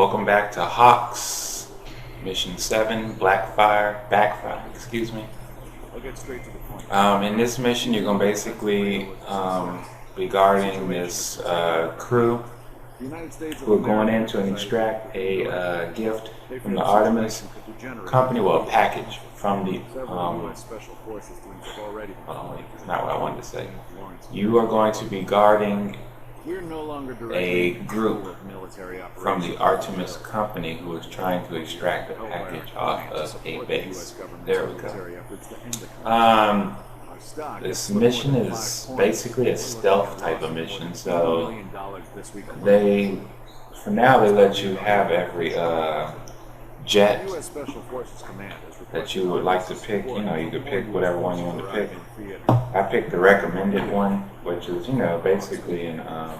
Welcome back to Hawx, Mission 7, BackFire, excuse me. I'll get straight to the point. In this mission, you're going to basically be guarding this crew who are going in to extract a gift from the Artemis company, well, a package from the, it's not what I wanted to say. You are going to be guarding a group from the Artemis company who is trying to extract a package off of a base. There we go. This mission is basically a stealth type of mission, so for now they let you have every jet that you would like to pick. You know, you could pick whatever one you want to pick. I picked the recommended one, which is, you know, basically an I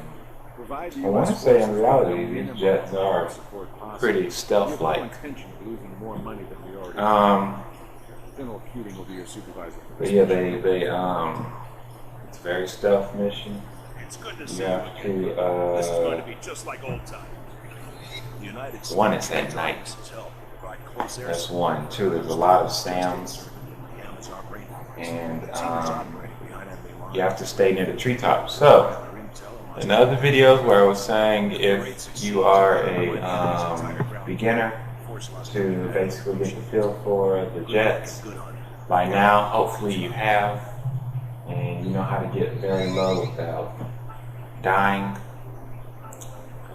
want to say in reality these jets are pretty stealth-like. But yeah, it's a very stealth mission. You have to one is at night. That's one. Two, there's a lot of SAMs, and you have to stay near the treetops. So in the other videos where I was saying if you are a beginner to basically get the feel for the jets, by now hopefully you have, and you know how to get very low without dying.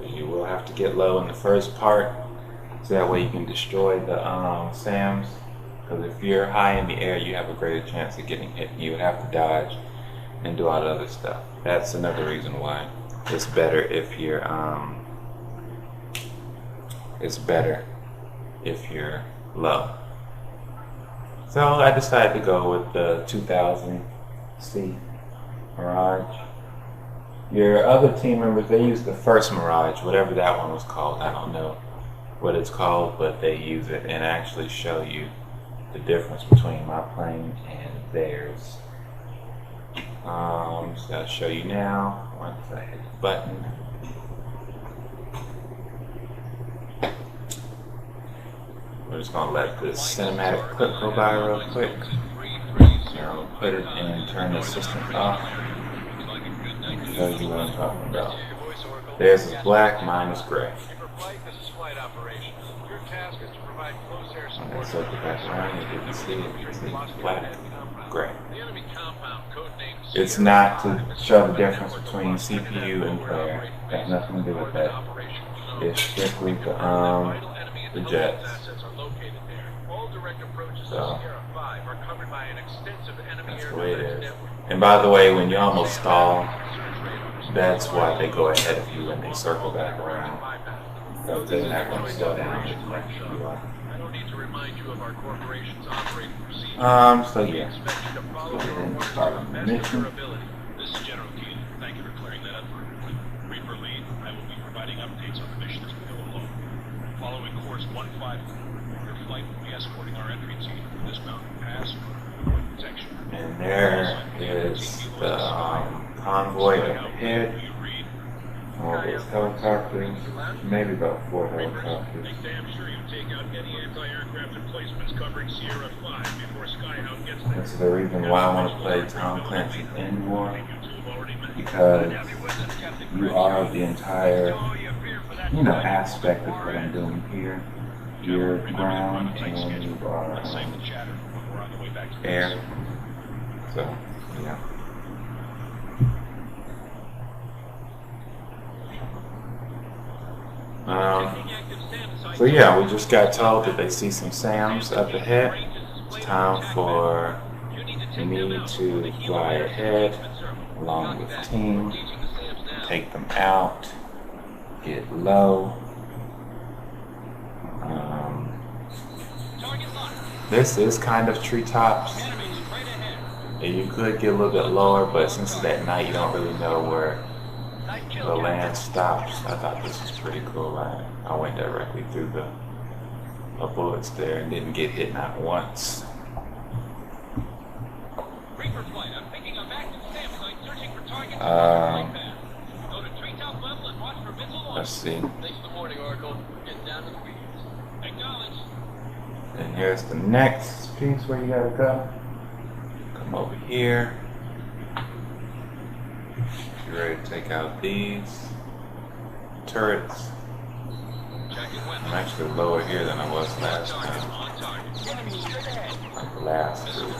You will have to get low in the first part, so that way you can destroy the SAMs, because if you're high in the air you have a greater chance of getting hit. You would have to dodge and do all the other stuff. That's another reason why it's better if you're low. So I decided to go with the 2000C Mirage. Your other team members, they use the first Mirage, whatever that one was called. I don't know what it's called, but they use it and actually show you the difference between my plane and theirs. So I'll show you now once I hit the button. We're just going to let this cinematic clip go by real quick. Here, I'm going to put it and turn the system off. Show you what I'm talking about. There's is black, mine is gray. Okay, so the background, you can see it. It's black, gray. It's not to show the difference between CPU and player. It has nothing to do with that. It's strictly the jets. So that's the way it is. And by the way, when you almost stall, that's why they go ahead of you and they circle back around. So they're not going to slow down as much as you are. So yeah. Let's go ahead and start the mission. This is General Key. Thank you for clearing that up. Reaper lead, I will be providing updates on the mission as we go along. Following course 154, your flight will be escorting our entry team through this mountain pass for protection. And there is the convoy up ahead. All those helicopters, maybe about 4 helicopters. Make damn sure you take out any anti-aircraft emplacements covering Sierra 5 before Skyhound gets there. That's the reason why I want to play Tom Clancy's Anymore, because you are the entire, you know, aspect of what I'm doing here. You're ground and you are air. So, yeah. So yeah, we just got told that they see some SAMs up ahead. It's time for me to fly ahead along with the team, take them out, get low. This is kind of treetops. You could get a little bit lower, but since it's at night, you don't really know where the land stops. I thought this was pretty cool. I went directly through the bullets there and didn't get hit not once. Let's see. And here's the next piece where you gotta go. Come over here. You're ready to take out these turrets. I'm actually lower here than I was last time. Like the last two.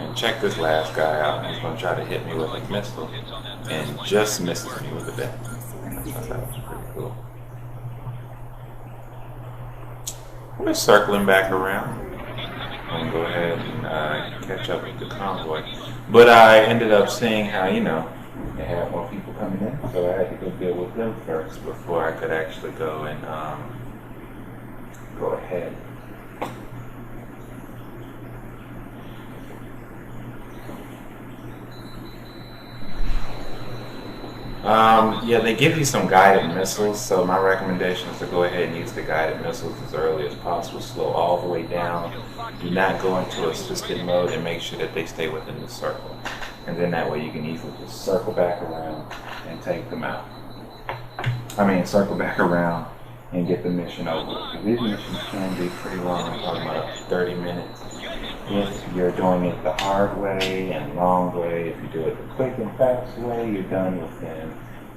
And check this last guy out. He's going to try to hit me with a missile and just misses me with a bat. I thought that was pretty cool. We're circling back around. I'm going to go ahead and catch up with the convoy. But I ended up seeing how, you know, they had more people coming in, so I had to go deal with them first before I could actually go and go ahead. Yeah, they give you some guided missiles, so my recommendation is to go ahead and use the guided missiles as early as possible. Slow all the way down. Do not go into assisted mode and make sure that they stay within the circle. And then that way you can easily just circle back around and take them out. I mean, circle back around and get the mission over with. Because these missions can be pretty long. I'm talking about 30 minutes. If you're doing it the hard way and long way, if you do it the quick and fast way, you're done within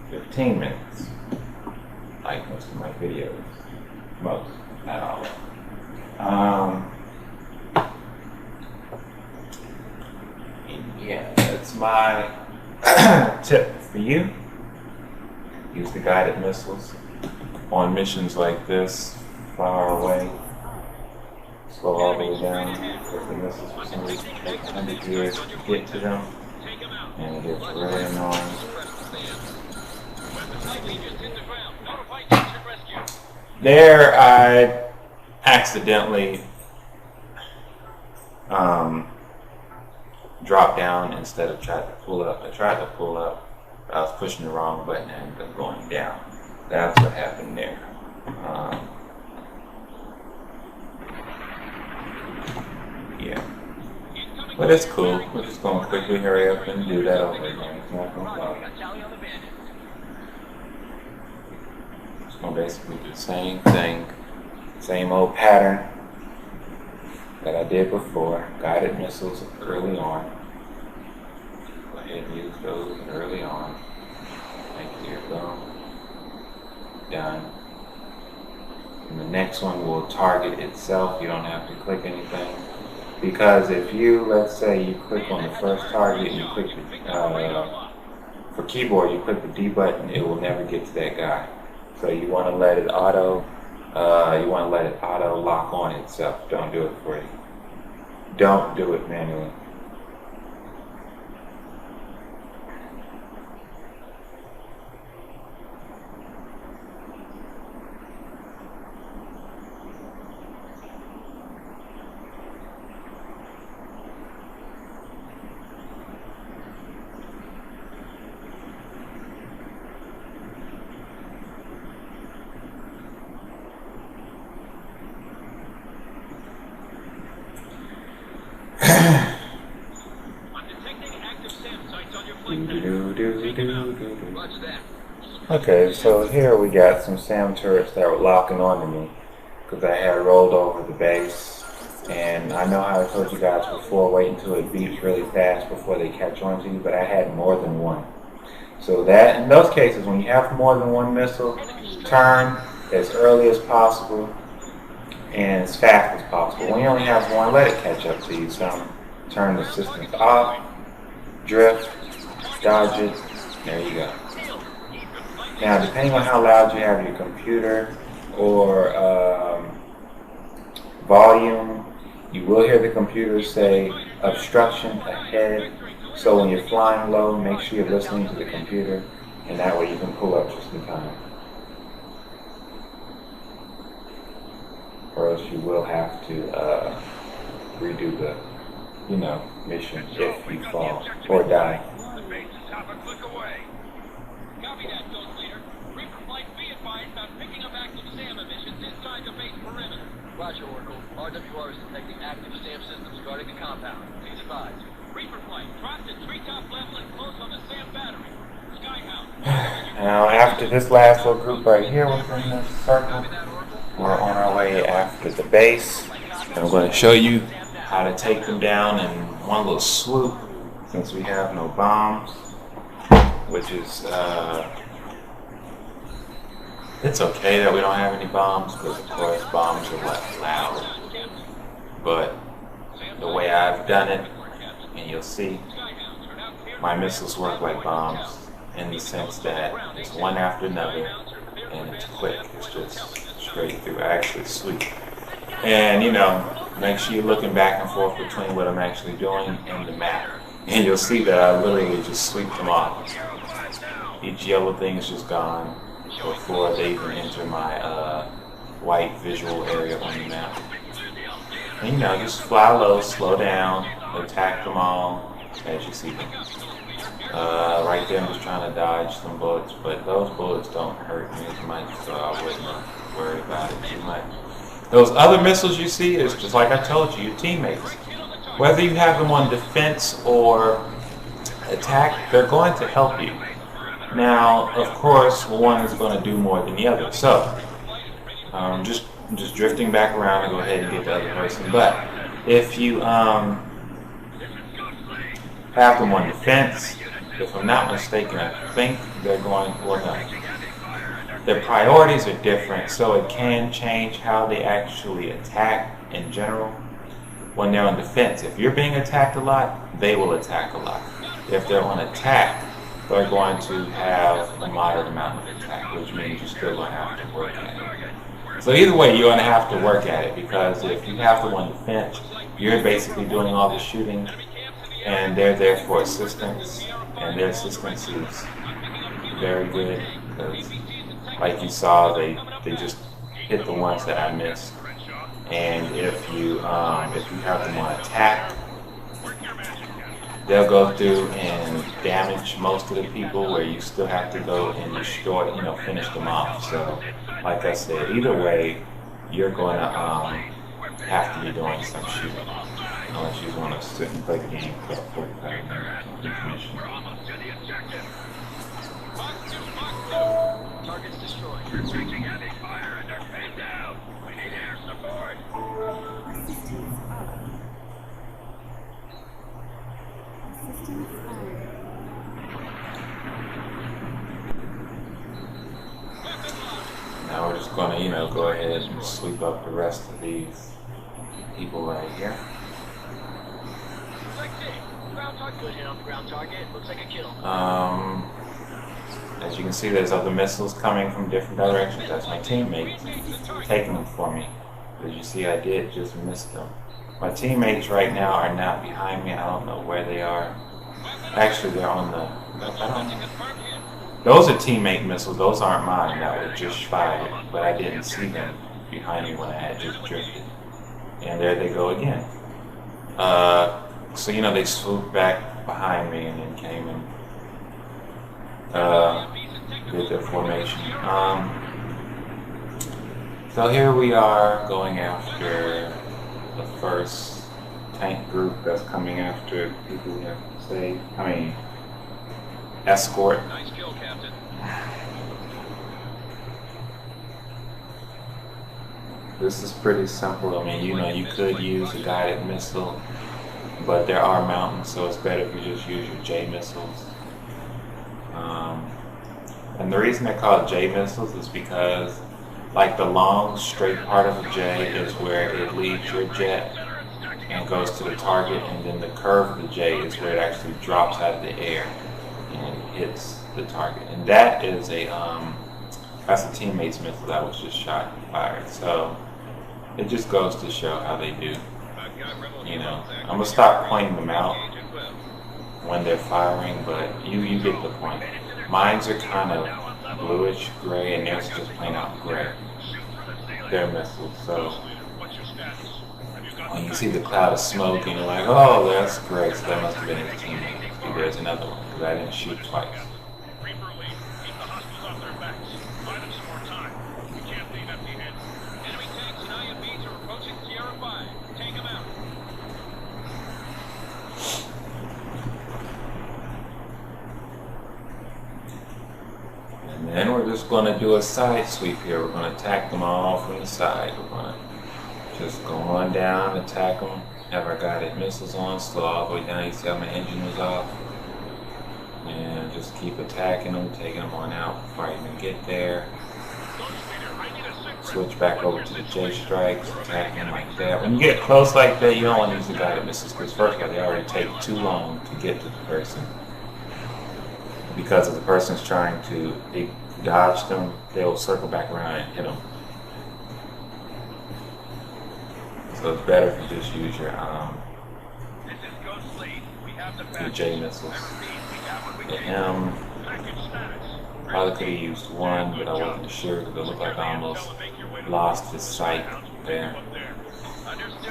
15 minutes. Like most of my videos. Most, not all of them. Yeah, that's my tip for you. Use the guided missiles on missions like this, far away. Slow all the way down, because the missiles for some reason take 100 years to get to them, and it gets really annoying. There, I accidentally dropped down instead of tried to pull up. I tried to pull up, but I was pushing the wrong button and ended up going down. That's what happened there. Yeah. But it's cool. We're just going to quickly hurry up and do that over again. It's not going to bother. It's going to basically do the same thing, same old pattern that I did before. Guided missiles early on. Go ahead and use those early on. Thank you. Boom. Done. And the next one will target itself. You don't have to click anything. Because if you, let's say you click on the first target and you click the, for keyboard, you click the D button, it will never get to that guy. So you want to let it auto lock on itself. Don't do it for you. Don't do it manually. Okay, so here we got some SAM turrets that were locking onto me because I had rolled over the base, and I know how I told you guys before, wait until it beeps really fast before they catch on to you, but I had more than one. So that, in those cases, when you have more than one missile, turn as early as possible and as fast as possible. When you only have one, let it catch up to you some. Turn the systems off, drift, dodge it, there you go. Now, depending on how loud you have your computer or volume, you will hear the computer say obstruction ahead. So when you're flying low, make sure you're listening to the computer, and that way you can pull up just in time. Or else you will have to redo the, mission if you fall or die. Copy that, Ghost Leader. Reaper Flight, be advised on picking up active SAM emissions inside the base perimeter. Roger, Oracle. RWR is detecting active SAM systems guarding the compound. Please advise. Reaper Flight, dropped at treetop level and close on the SAM battery. Skyhound. Now, after after this last little group right here within this circle, we're on our way after the base. And I'm going to show you how to take them down in one little swoop, since we have no bombs, which is, it's okay that we don't have any bombs, because of course bombs are loud. But the way I've done it, and you'll see, my missiles work like bombs in the sense that it's one after another, and it's quick. It's just straight through. I actually sweep. And you know, make sure you're looking back and forth between what I'm actually doing and the map. And you'll see that I literally just sweep them off. Each yellow thing is just gone before they even enter my white visual area on the map. And you know, just fly low, slow down, attack them all as you see them. Right there I'm just trying to dodge some bullets, but those bullets don't hurt me as much, so I wouldn't worry about it too much. Those other missiles you see is just like I told you, your teammates. Whether you have them on defense or attack, they're going to help you. Now, of course, one is going to do more than the other. So, just drifting back around and go ahead and get the other person. But if you have them on defense, if I'm not mistaken, I think they're going for nothing. Their priorities are different, so it can change how they actually attack in general. When they're on defense, if you're being attacked a lot, they will attack a lot. If they're on attack, they're going to have a moderate amount of attack, which means you're still going to have to work at it. So either way, you're going to have to work at it, because if you have them on defense, you're basically doing all the shooting, and they're there for assistance, and their assistance is very good, because like you saw, they just hit the ones that I missed. And if you have them on attack, they'll go through and damage most of the people, where you still have to go and destroy, you know, finish them off. So, like I said, either way, you're going to have to be doing some shooting, unless you want to sit and play the game for 45 minutes. Targets destroyed. We're taking heavy fire and are face down. We need air support. Now we're just going to, you know, go ahead and sweep up the rest of these people right here. Good hit on the ground target. Looks like a kill. As you can see, there's other missiles coming from different directions. That's my teammates taking them for me. As you see, I did just miss them. My teammates right now are not behind me. I don't know where they are. Actually, they're on the... I don't know. Those are teammate missiles. Those aren't mine. That were just fired. But I didn't see them behind me when I had just drifted. And there they go again. So, you know, they swooped back behind me and then came and did their formation. So here we are going after the first tank group that's coming after people we have to save. I mean, escort. Nice kill, Captain. This is pretty simple. I mean, you know, you could use a guided missile, but there are mountains, so it's better if you just use your J missiles. And the reason they're called J missiles is because, like, the long straight part of the J is where it leaves your jet and goes to the target, and then the curve of the J is where it actually drops out of the air and hits the target. And that is that's a teammate's missile that was just shot and fired. So it just goes to show how they do. You know, I'm gonna stop pointing them out when they're firing, but you get the point. Mines are kind of bluish gray, and theirs just plain out gray. They're missiles, so when you see the cloud of smoke and you're like, oh, that's great, so that must have been his teammate. See, there's another one, because I didn't shoot twice. And then we're just going to do a side sweep here. We're going to attack them all from the side. We're going to just go on down, attack them. Have our guided missiles on, slow all the way down. You see how my engine was off? And just keep attacking them, taking them on out before I even get there. Switch back over to the J strikes, attack them like that. When you get close like that, you don't want to use the guided missiles because first of all, they already take too long to get to the person. Because if the person's trying to dodge them, they'll circle back around and hit them. So it's better if you just use your J missiles. The M, probably could have used one, but I wasn't sure because it looked like I almost lost his sight there.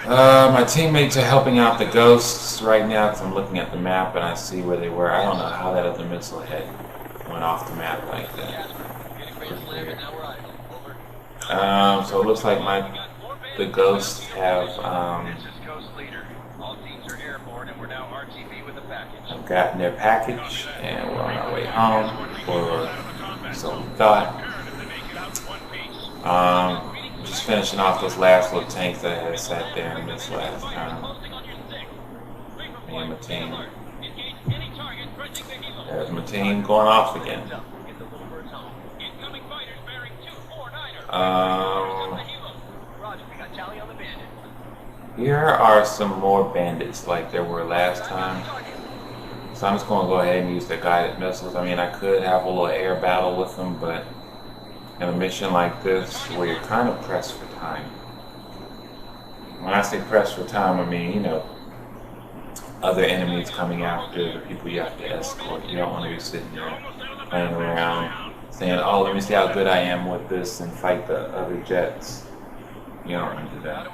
My teammates are helping out the ghosts right now because I'm looking at the map and I see where they were. I don't know how that other missile head went off the map like that. So it looks like the ghosts have gotten their package and we're on our way home, or so we thought. Just finishing off those last little tanks that I had sat there and missed last time. Me and my team. There's my team going off again. Here are some more bandits like there were last time. So I'm just going to go ahead and use the guided missiles. I mean, I could have a little air battle with them, but in a mission like this, where you're kind of pressed for time. When I say pressed for time, I mean, you know, other enemies coming after the people you have to escort. You don't want to be sitting there playing around saying, oh, let me see how good I am with this and fight the other jets. You don't want to do that.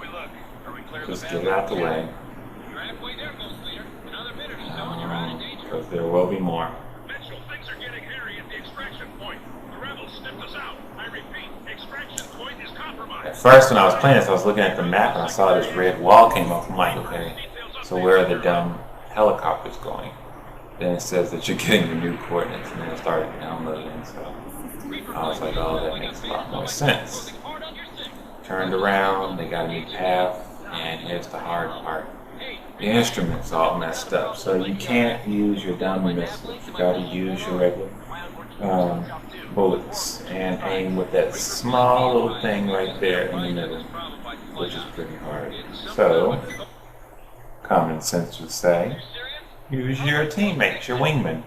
Just get it out the way. Because there will be more. Things are getting hairy at the extraction point. The rebels sniffed us out. I repeat, extraction point is compromised. At first, when I was playing this, I was looking at the map and I saw this red wall came up. I'm like, okay, so where are the dumb helicopters going? Then it says that you're getting the new coordinates, and then it started downloading. So I was like, oh, that makes a lot more sense. Turned around, they got a new path, and here's the hard part. The instrument's all messed up, so you can't use your dummy missiles. You gotta use your regular bullets and aim with that small little thing right there in the middle, which is pretty hard. So, common sense would say, use your teammates, your wingmen.